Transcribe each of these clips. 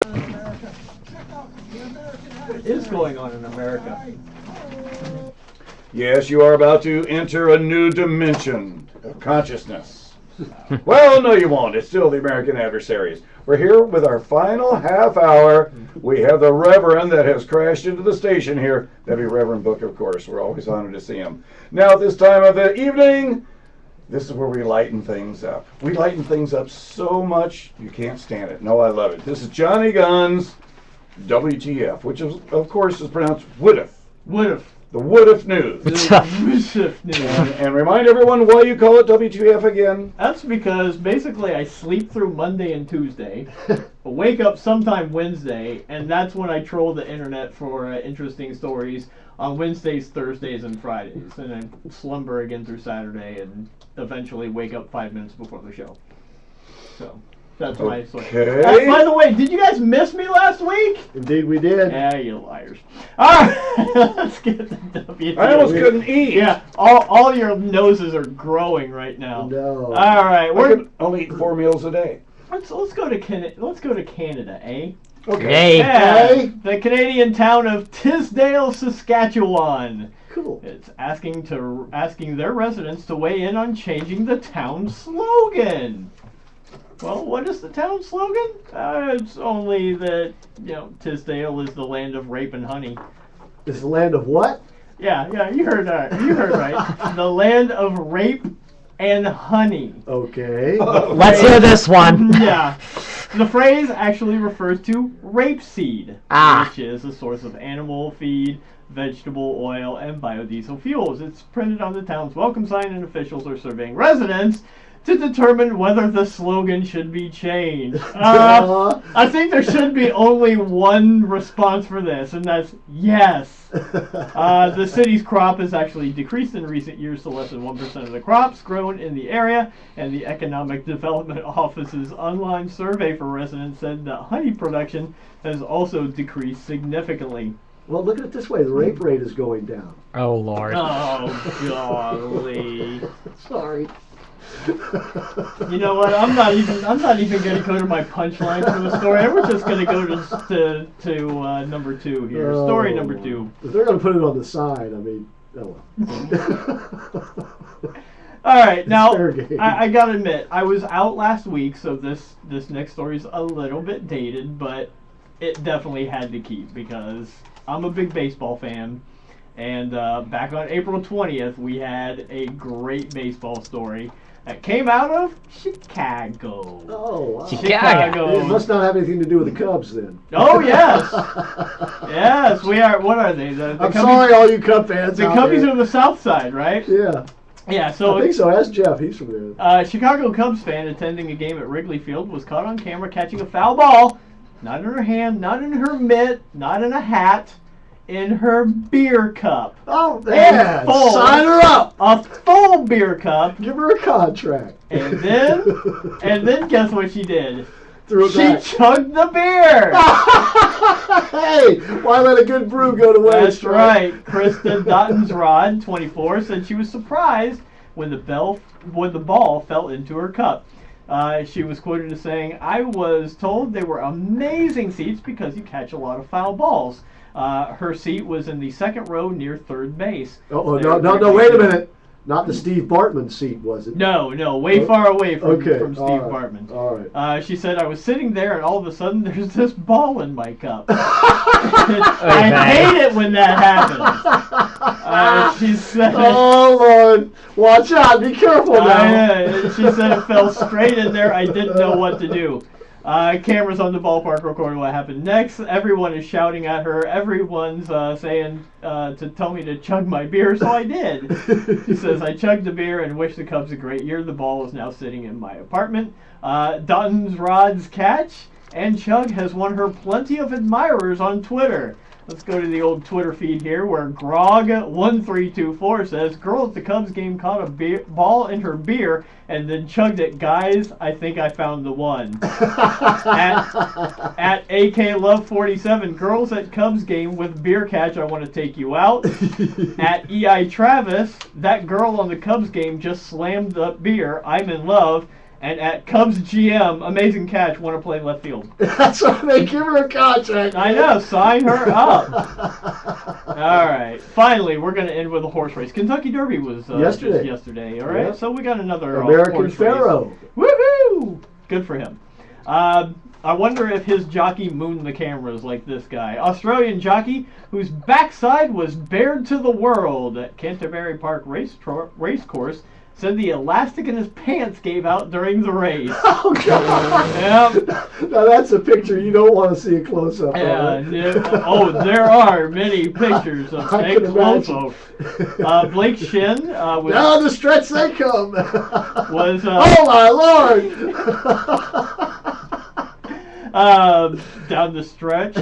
What is going on in America? Yes, you are about to enter a new dimension of consciousness. Well, no, you won't. It's still the American Adversaries. We're here with our final half hour. We have the Reverend that has crashed into the station here. That'd be Reverend Book, of course. We're always honored to see him. Now, at this time of the evening, this is where we lighten things up. We lighten things up so much, you can't stand it. No, I love it. This is Johnny Gunn's WTF, which, is, of course, is pronounced Woodif. Woodif. The Woodif News. Woodif News. And remind everyone why you call it WTF again. That's because basically I sleep through Monday and Tuesday, wake up sometime Wednesday, and that's when I troll the internet for interesting stories on Wednesdays, Thursdays, and Fridays. And then slumber again through Saturday and eventually wake up 5 minutes before the show. So that's my story. By the way, did you guys miss me last week? Indeed we did. Yeah, you liars. Alright, let's get the WTF. I almost couldn't eat. Yeah, all your noses are growing right now. No. Alright, I could only eat 4 meals a day. Let's go to Canada, eh? Okay. Yeah, the Canadian town of Tisdale, Saskatchewan. Cool. It's asking their residents to weigh in on changing the town's slogan. Well, what is the town slogan? It's only that, Tisdale is the land of rape and honey. It's the land of what? Yeah, you heard right. The land of rape and honey. Okay. Let's hear this one. Yeah. The phrase actually refers to rapeseed, which is a source of animal feed, vegetable oil, and biodiesel fuels. It's printed on the town's welcome sign, and officials are surveying residents to determine whether the slogan should be changed. I think there should be only one response for this, and that's yes. The city's crop has actually decreased in recent years to less than 1% of the crops grown in the area, and the Economic Development Office's online survey for residents said that honey production has also decreased significantly. Well, look at it this way. The rape rate is going down. Oh, Lord. Oh, golly. Sorry. You know what? I'm not even going to go to my punchline for the story. We're just going to go to number 2 here. Story number 2. If they're going to put it on the side, I mean, oh well. All right, now fair I gotta admit, I was out last week, so this next story's a little bit dated, but it definitely had to keep because I'm a big baseball fan. And back on April 20th, we had a great baseball story that came out of Chicago. Oh, wow. Chicago. It must not have anything to do with the Cubs then. Oh, yes. Yes, we are. What are they? The I'm Cubbies, sorry, all you Cub fans. The Cubbies are the South Side, right? Yeah. Yeah, so I think so. Ask Jeff. He's from there. Chicago Cubs fan attending a game at Wrigley Field was caught on camera catching a foul ball, not in her hand, not in her mitt, not in a hat, in her beer cup. Oh, man. Sign her up. A full beer cup. Give her a contract. And then guess what she did? She chugged the beer. Hey, why let a good brew go to waste? That's right. Krista Dottensrod, 24, said she was surprised when the ball fell into her cup. She was quoted as saying, "I was told they were amazing seats because you catch a lot of foul balls." Her seat was in the second row near third base. Oh, no, wait a minute. Not the Steve Bartman seat, was it? No, way far away from Steve right. Bartman. All right. She said, "I was sitting there and all of a sudden there's this ball in my cup." I hate it when that happens. She said, "Oh, Lord. Watch out. Be careful now." She said it fell straight in there. I didn't know what to do. Cameras on the ballpark recorded what happened next. Everyone is shouting at her. Everyone's saying to tell me to chug my beer, so I did. She says, "I chugged the beer and wish the Cubs a great year. The ball is now sitting in my apartment." Dottensrod's catch and chug has won her plenty of admirers on Twitter. Let's go to the old Twitter feed here where Grog1324 says, "Girl at the Cubs game caught a ball in her beer and then chugged it. Guys, I think I found the one." At AK Love 47, "Girls at Cubs game with beer catch, I want to take you out." At EI Travis, "That girl on the Cubs game just slammed the beer. I'm in love." And at Cubs GM, amazing catch, want to play left field. That's why they give her a contract. I know, sign her up. All right, finally, we're going to end with a horse race. Kentucky Derby was yesterday. Just yesterday. All right, Yep. so we got another American horse Pharaoh. race. Woohoo! Good for him. I wonder if his jockey mooned the cameras like this guy. Australian jockey whose backside was bared to the world at Canterbury Park Racecourse said the elastic in his pants gave out during the race. Oh, God. Yep. Now, that's a picture you don't want to see a close-up Yeah, of. there are many pictures of I snake can imagine. close-up. Blake Shin was... Down the stretch they come. Was, oh, my Lord. Down the stretch.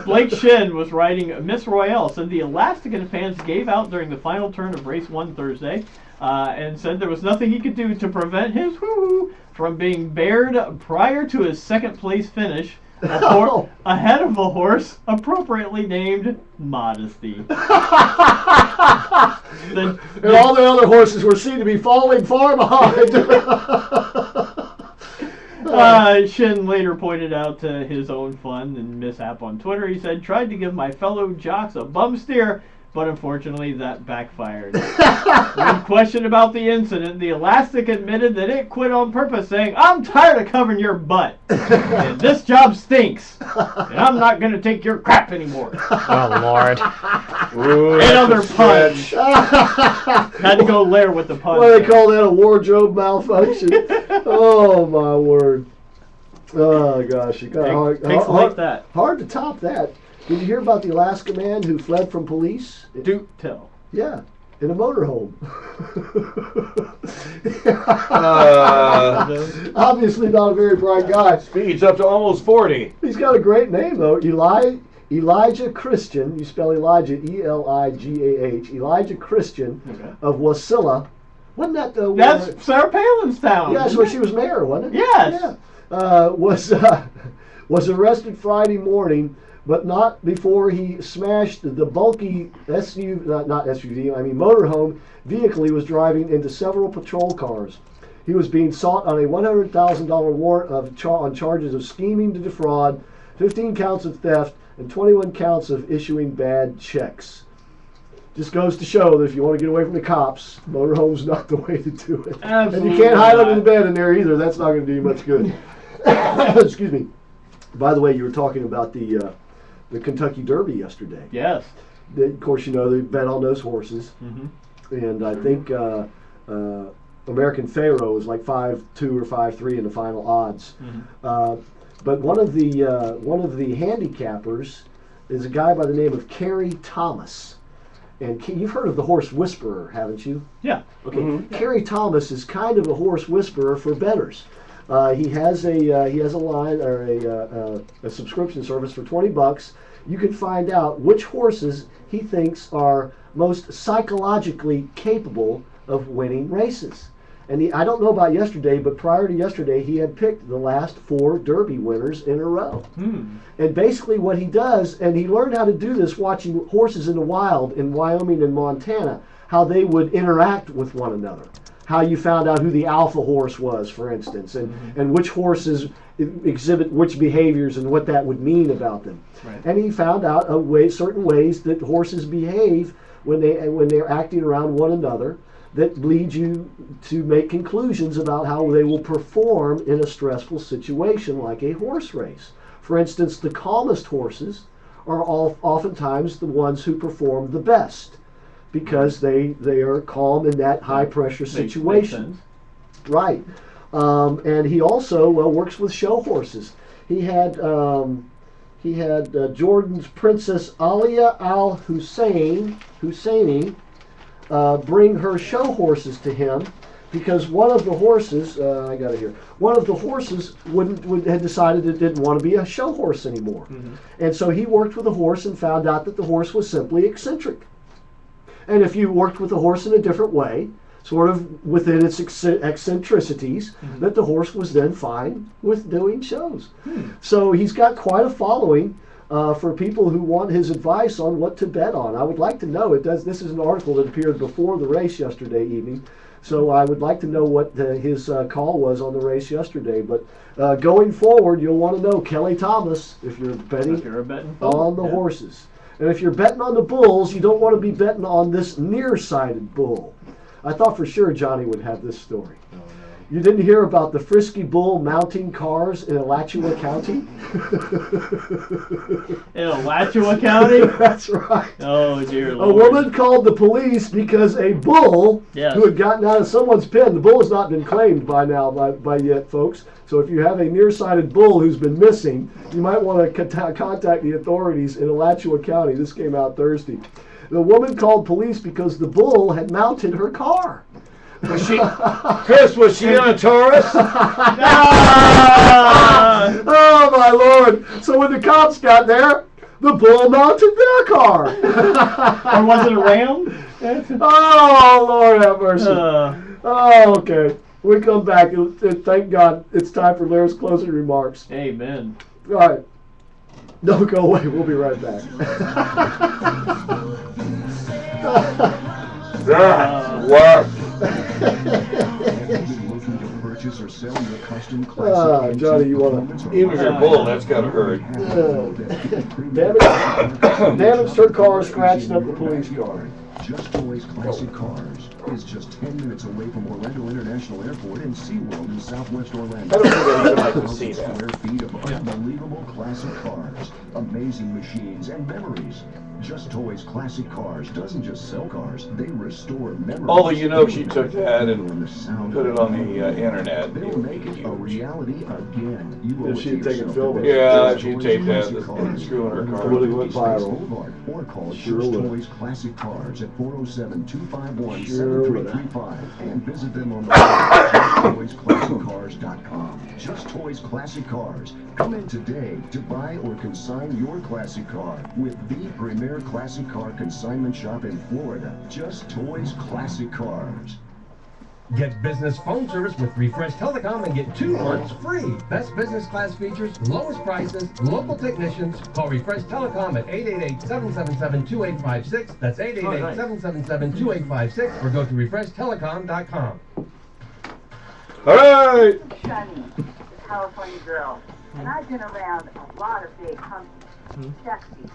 Blake Shin was riding Miss Royale, said the elastic in his pants gave out during the final turn of race 1 Thursday, and said there was nothing he could do to prevent his woo-hoo from being bared prior to his second place finish, ahead of a horse appropriately named Modesty. And all the other horses were seen to be falling far behind. Shin later pointed out to his own fun and mishap on Twitter. He said, tried to give my fellow jocks a bum steer, but unfortunately that backfired. When questioned about the incident, the elastic admitted that it quit on purpose, saying, I'm tired of covering your butt, and this job stinks, and I'm not going to take your crap anymore. Oh, Lord. Ooh, Another that's a punch. stretch. Had to go lair with the punch. What do they call that, a wardrobe malfunction? Oh, my word. Oh, gosh. It got Takes like that. hard to top that. Did you hear about the Alaska man who fled from police? Do tell. Yeah, in a motorhome. Obviously not a very bright guy. Speeds up to almost 40. He's got a great name, though. Elijah Christian. You spell Elijah, E-L-I-G-A-H. Elijah Christian of Wasilla. Wasn't that the That's Sarah Palin's town. Yeah, that's where she was mayor, wasn't it? Yes. Yeah. Was arrested Friday morning, but not before he smashed the bulky motorhome vehicle he was driving into several patrol cars. He was being sought on a $100,000 warrant on charges of scheming to defraud, 15 counts of theft, and 21 counts of issuing bad checks. Just goes to show that if you want to get away from the cops, motorhome's not the way to do it. Absolutely. And you can't hide under the bed in there either. That's not going to do you much good. Excuse me. By the way, you were talking about the Kentucky Derby yesterday. Yes. Of course, you know, they bet on those horses. Mm-hmm. And I think American Pharaoh was like 5-2 or 5-3 in the final odds. Mm-hmm. But one of the handicappers is a guy by the name of Kerry Thomas. And you've heard of the horse whisperer, haven't you? Yeah. Okay. Mm-hmm. Kerry Thomas is kind of a horse whisperer for bettors. He has a line or a subscription service for $20. You can find out which horses he thinks are most psychologically capable of winning races. And I don't know about yesterday, but prior to yesterday, he had picked the last 4 Derby winners in a row. And basically what he does, and he learned how to do this watching horses in the wild in Wyoming and Montana, how they would interact with one another. How you found out who the alpha horse was, for instance, and which horses exhibit which behaviors and what that would mean about them. Right. And he found out certain ways that horses behave when they're acting around one another that lead you to make conclusions about how they will perform in a stressful situation like a horse race. For instance, the calmest horses are oftentimes the ones who perform the best, because they are calm in that high pressure situation. Right. And he also works with show horses. He had Jordan's Princess Alia Al Husseini bring her show horses to him, because one of the horses one of the horses had decided it didn't want to be a show horse anymore. And so he worked with the horse and found out that the horse was simply eccentric. And if you worked with the horse in a different way, sort of within its eccentricities, that the horse was then fine with doing shows. So he's got quite a following for people who want his advice on what to bet on. I would like to know, this is an article that appeared before the race yesterday evening, So I would like to know what his call was on the race yesterday. But going forward, you'll want to know Kelly Thomas if you're betting on the horses. And if you're betting on the bulls, you don't want to be betting on this nearsighted bull. I thought for sure Johnny would have this story. Oh, no. You didn't hear about the frisky bull mounting cars in Alachua County? In Alachua County? That's right. Oh, dear Lord. A woman called the police because a bull who had gotten out of someone's pen, the bull has not been claimed by now, by yet, folks. So if you have a nearsighted bull who's been missing, you might want to contact the authorities in Alachua County. This came out Thursday. The woman called police because the bull had mounted her car. Was she, Chris, was she in a Taurus? Oh, my Lord. So when the cops got there, the bull mounted their car. Or was it a ram? Oh, Lord have mercy. Oh, okay. We come back. Thank God it's time for Larry's closing remarks. Amen. All right. Don't go away. We'll be right back. What? Johnny, you want to? Even if you're bull, that's gotta hurt. Damaged her car, scratched up the police car. Just Toys Classic Cars is just 10 minutes away from Orlando International Airport and SeaWorld in Southwest Orlando. I don't think I even like to see that. Square feet of unbelievable classic cars, amazing machines, and memories. Just Toys Classic Cars doesn't just sell cars, they restore memories. Although you know she took that and put it on the internet. They'll make it a reality again. You If she had taken film, yeah, she taped that and screwing her car. It would have went viral. Or call Sure Just would. Toys Classic Cars at 407-251-7335 Sure and visit them on the web at justtoysclassiccars.com. Just Toys Classic Cars. Come in today to buy or consign your classic car with the premier classic car consignment shop in Florida. Just Toys Classic Cars. Get business phone service with Refresh Telecom and get 2 months free. Best business class features, lowest prices, local technicians. Call Refresh Telecom at 888-777-2856. That's 888-777-2856 or go to refreshtelecom.com. All right. Shunny, the California girl. And I've been around a lot of big, hunky, sexy,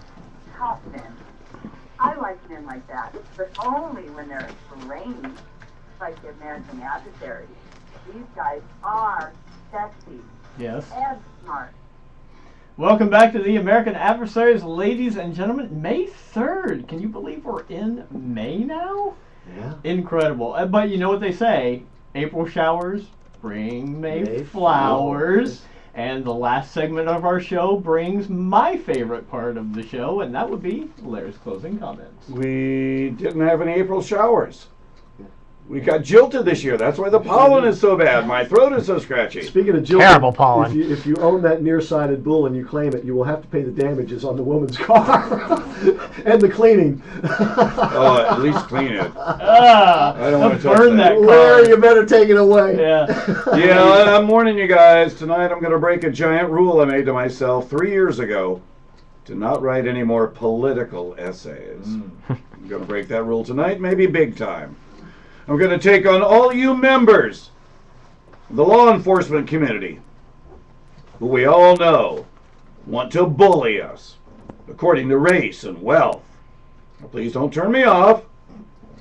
tough men. I like men like that, but only when they're brainy, like the American Adversaries. These guys are sexy. Yes. And smart. Welcome back to the American Adversaries, ladies and gentlemen. May 3rd. Can you believe we're in May now? Yeah. Incredible. But you know what they say? April showers bring May flowers. And the last segment of our show brings my favorite part of the show, and that would be Larry's closing comments. We didn't have any April showers. We got jilted this year. That's why the pollen is so bad. My throat is so scratchy. Speaking of jilted, Terrible pollen. If you own that nearsighted bull and you claim it, you will have to pay the damages on the woman's car and the cleaning. Oh, at least clean it. I don't wanna touch burn that. that car. Larry, you better take it away. Yeah. Yeah, I'm warning you guys. Tonight I'm going to break a giant rule I made to myself 3 years ago to not write any more political essays. I'm going to break that rule tonight, maybe big time. I'm going to take on all you members of the law enforcement community who we all know want to bully us according to race and wealth. Now, please don't turn me off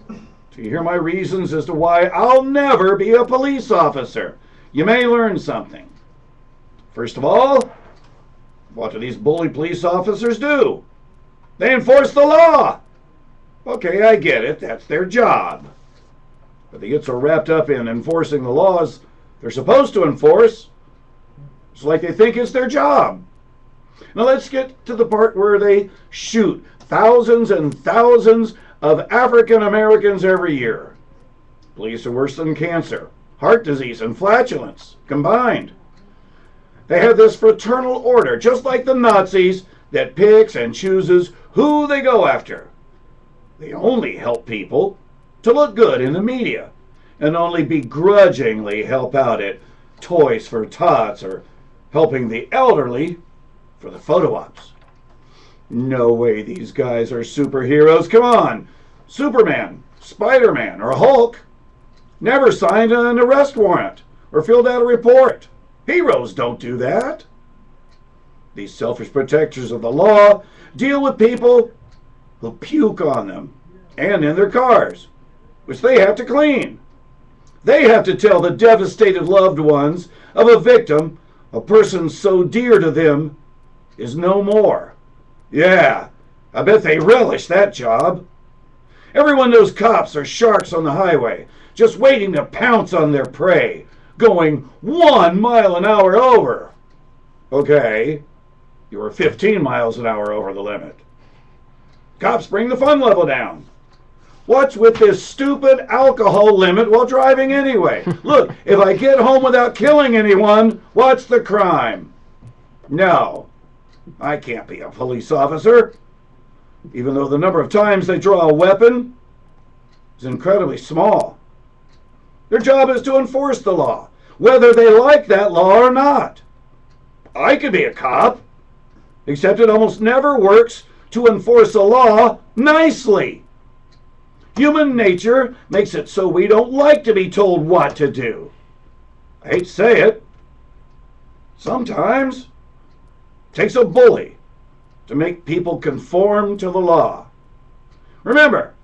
till you hear my reasons as to why I'll never be a police officer. You may learn something. First of all, what do these bully police officers do? They enforce the law. Okay, I get it. That's their job. But they get so wrapped up in enforcing the laws they're supposed to enforce, it's like they think it's their job. Now let's get to the part where they shoot thousands and thousands of African Americans every year. Police are worse than cancer, heart disease, and flatulence combined. They have this fraternal order, just like the Nazis, that picks and chooses who they go after. They only help people to look good in the media, and only begrudgingly help out at Toys for Tots or helping the elderly for the photo ops. No way these guys are superheroes. Come on, Superman, Spider-Man, or Hulk. never signed an arrest warrant or filled out a report. Heroes don't do that. These selfish protectors of the law deal with people who puke on them and in their cars, which they have to clean. They have to tell the devastated loved ones of a victim a person so dear to them is no more. Yeah, I bet they relish that job. Everyone knows cops are sharks on the highway, just waiting to pounce on their prey, going 1 mile an hour over. Okay, you were 15 miles an hour over the limit. Cops bring the fun level down. What's with this stupid alcohol limit while driving anyway? Look, if I get home without killing anyone, what's the crime? No, I can't be a police officer, even though the number of times they draw a weapon is incredibly small. Their job is to enforce the law, whether they like that law or not. I could be a cop, except it almost never works to enforce a law nicely. Human nature makes it so we don't like to be told what to do. I hate to say it. Sometimes it takes a bully to make people conform to the law. Remember,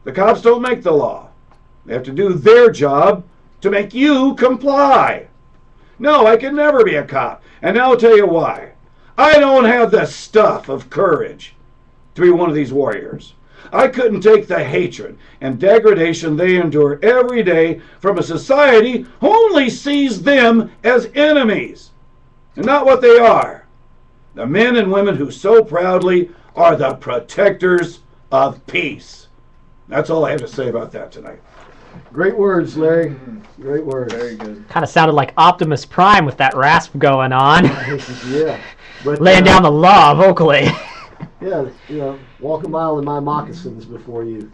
the cops don't make the law. They have to do their job to make you comply. No, I can never be a cop, and I'll tell you why. I don't have the stuff of courage to be one of these warriors. I couldn't take the hatred and degradation they endure every day from a society who only sees them as enemies, and not what they are. The men and women who so proudly are the protectors of peace. That's all I have to say about that tonight. Great words, Larry. Great words. Very good. Kind of sounded like Optimus Prime with that rasp going on. Yeah. But, Laying down the law vocally. Yeah, you know, walk a mile in my moccasins before you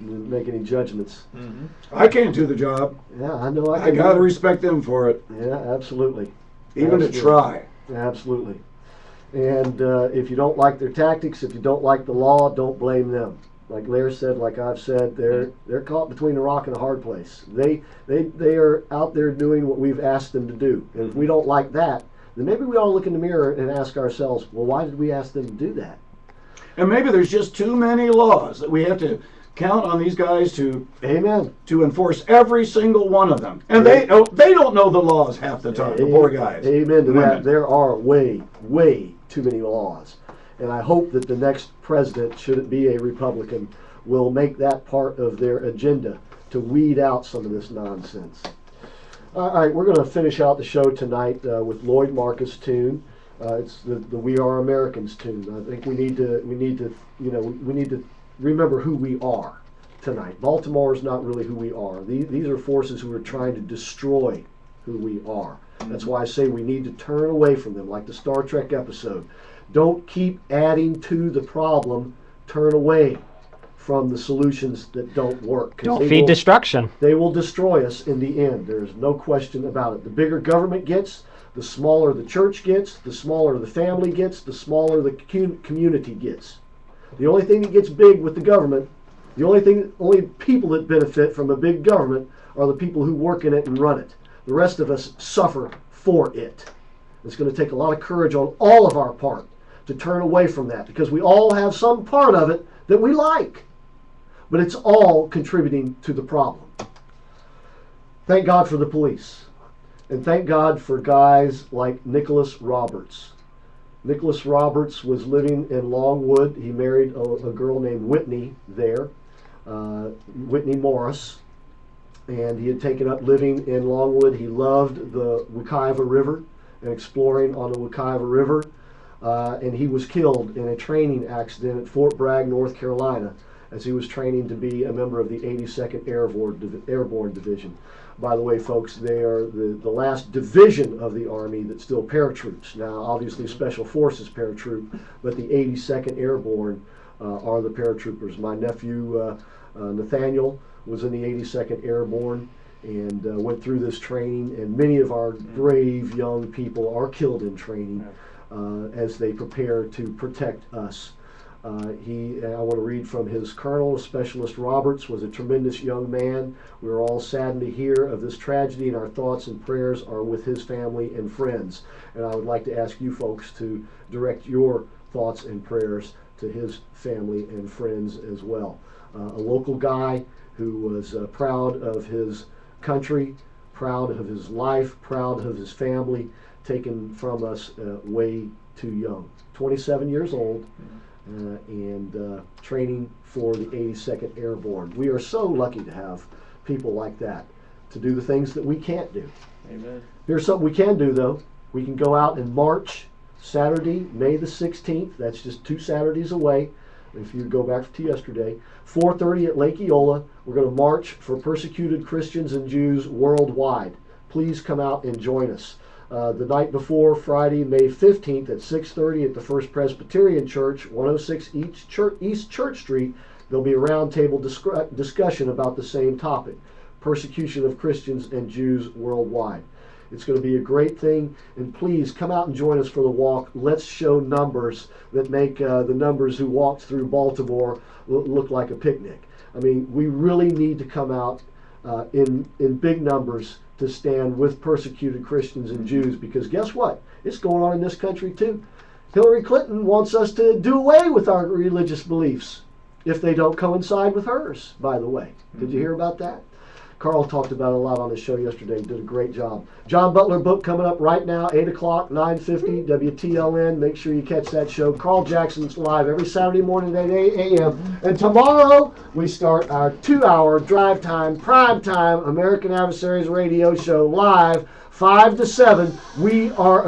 make any judgments. Mm-hmm. I can't do the job. Yeah, I know. I gotta respect them for it. Yeah, absolutely. Even absolutely. to try. Absolutely. And if you don't like their tactics, if you don't like the law, don't blame them. Like Larry said, like I've said, they're caught between a rock and a hard place. They are out there doing what we've asked them to do. And if we don't like that, then maybe we ought to look in the mirror and ask ourselves, well, why did we ask them to do that? And maybe there's just too many laws that we have to count on these guys to enforce every single one of them. And they don't know the laws half the time, the poor guys. Amen to that. There are way too many laws. And I hope that the next president, should it be a Republican, will make that part of their agenda to weed out some of this nonsense. All right, we're going to finish out the show tonight with Lloyd Marcus' tune. It's the "We Are Americans" tune. I think we need to remember who we are tonight. Baltimore is not really who we are. These are forces who are trying to destroy who we are. That's why I say we need to turn away from them, like the Star Trek episode. Don't keep adding to the problem. Turn away from the solutions that don't work. Don't feed destruction. They will destroy us in the end. There's no question about it. The bigger government gets, the smaller the church gets, the smaller the family gets, the smaller the community gets. The only thing that gets big with the government, the only people that benefit from a big government are the people who work in it and run it. The rest of us suffer for it. It's going to take a lot of courage on all of our part to turn away from that, because we all have some part of it that we like. But it's all contributing to the problem. Thank God for the police. And thank God for guys like Nicholas Roberts. Nicholas Roberts was living in Longwood. He married a girl named Whitney there, Whitney Morris. And he had taken up living in Longwood. He loved the Wekiva River and exploring on the Wekiva River. And he was killed in a training accident at Fort Bragg, North Carolina, as he was training to be a member of the 82nd Airborne Division. By the way, folks, they are the last division of the Army that's still paratroops. Now, obviously, Special Forces paratroop, but the 82nd Airborne are the paratroopers. My nephew, Nathaniel, was in the 82nd Airborne and went through this training, and many of our brave young people are killed in training as they prepare to protect us I want to read from his colonel. Specialist Roberts was a tremendous young man. We are all saddened to hear of this tragedy, and our thoughts and prayers are with his family and friends. And I would like to ask you folks to direct your thoughts and prayers to his family and friends as well. A local guy who was proud of his country, proud of his life, proud of his family, taken from us way too young. 27 years old. And training for the 82nd Airborne. We are so lucky to have people like that to do the things that we can't do. Amen. Here's something we can do, though. We can go out and march Saturday, May the 16th. That's just 2 Saturdays away. If you go back to yesterday, 4:30 at Lake Eola. We're going to march for persecuted Christians and Jews worldwide. Please come out and join us. The night before, Friday, May 15th at 6:30 at the First Presbyterian Church, 106 East Church Street, there'll be a roundtable discussion about the same topic, persecution of Christians and Jews worldwide. It's going to be a great thing, and please come out and join us for the walk. Let's show numbers that make the numbers who walked through Baltimore look like a picnic. I mean, we really need to come out in big numbers to stand with persecuted Christians and Jews, because guess what? It's going on in this country too. Hillary Clinton wants us to do away with our religious beliefs if they don't coincide with hers, by the way. Did you hear about that? Carl talked about it a lot on his show yesterday. Did a great job. John Butler book coming up right now, 8 o'clock, 9:50, WTLN. Make sure you catch that show. Carl Jackson's live every Saturday morning at 8 a.m. And tomorrow we start our 2-hour drive time, prime time American Adversaries radio show live, 5 to 7. We are